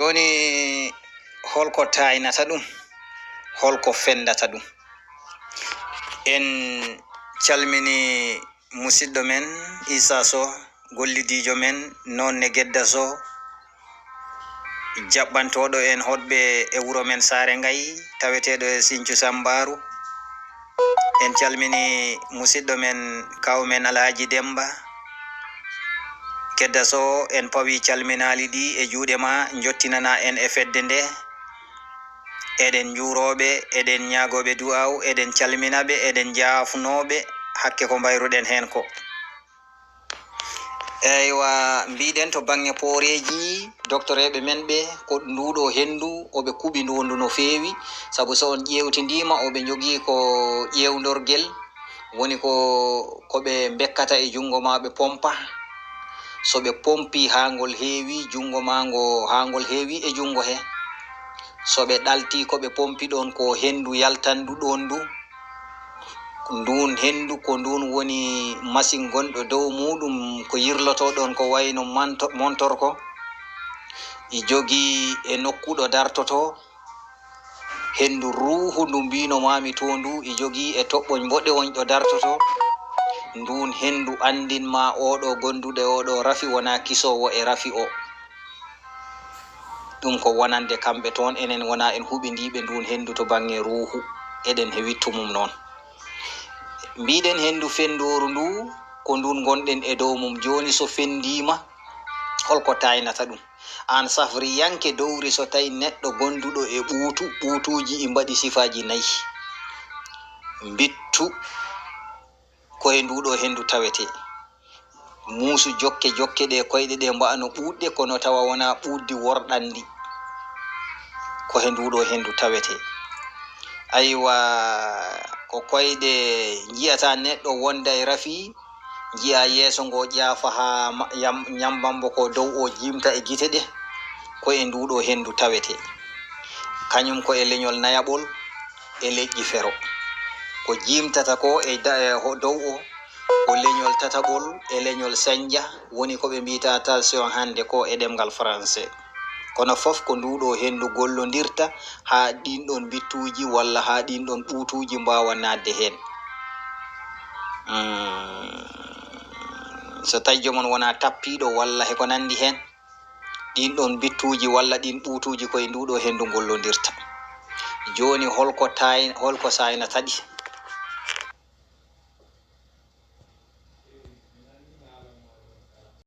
joni holko taynata ɗum, holko fendata ɗum. En calmini musidɗo men Isa Sow, gollidijo men nonne Gedda Sow, jaɓɓantoɗo en hoɗɓe e wuro men Sare Ngayi taweteɗo e Sinthiou Sambaru. En calmini musidɗo men kawmen Alhaji Demba Gedda Sow. En pawi calminali ɗi e juuɗe ma, jottinana en e fedde nde. Eɗen juuroɓe, eɗen ñagoɓe du'aw, eɗen calminaɓe, eɗen jafnoɓe hakke ko mbayruɗen hen ko. Eywa, mbiɗen to bange pooreji doctoreɓe men ɓe ko nduɗo hendu oɓe kuɓi ndundu no fewi, saabu so on ƴewtidima oɓe jogui ko ƴewdorguel, woni koɓe bekkata e jungo ma ɓe pompa. So ɓe pompi ha ngol heewi, jungo ma ngo ha ngol heewi e jungo he. So ɓe ɗalti koɓe pompi ɗon ko hendu yaltandu ɗon ndu. Ndun hendu ko ndun woni machine gonɗo dow muɗum ko yirloto ɗon ko wayno montorko, i jogii e nokkuɗo dartoto hendu ruhu ndu mbino mami to ndu, i jogii e toɓɓoñ boɗewoñ ɗo dartoto. Ndun hendu andinma oɗo gonduɗo oɗo rafi wona kisowo e rafi o. ɗum ko wonande kamɓe toon, enen wona en huɓindiɓe ndun hendu to bange ruhu, eɗen he wittumum noon. Mbiɗen hendu fendoru ndu ko ndun gonɗen e dow mum joni. So fendima holko taynata ɗum? An safri yanke dowri so tawi neɗɗo gonduɗo e ɓuutuji i mbaɗi sifaji 4. Bittu koye nduɗo hendu tawete. Muusu jokke ɗe koyɗe ɗe mba'ano ɓuuɗɗe, kono tawa wona ɓuuddi worɗandi, koye nduɗo hendu tawete. Aywa, ko koyɗe jiyata neɗɗo wonda e rafi, jiya yeeso ngo ƴaafa ha nyambambo ko dow o jimta e gite ɗe, koye nduɗo hendu tawete. Kañum ko e leñol nayaɓol e leƴƴi fero. Ko jimtata ko e dow o ko leñol tataɓol e leñol sanja, woni ko ɓe mbita tension hande ko e ɗemgal français. Kono fof ko nduɗo hendu gollodirta ha ɗinɗon bittuji walla ha ɗinɗon ɓuutuji mbawa nadde hen. So tawi jomon wona tappiɗo walla heko nandi hen, ɗinɗon bittuji walla ɗin ɓuutuji koye nduɗo hendu gollodirta. Joni holko saynata ɗi?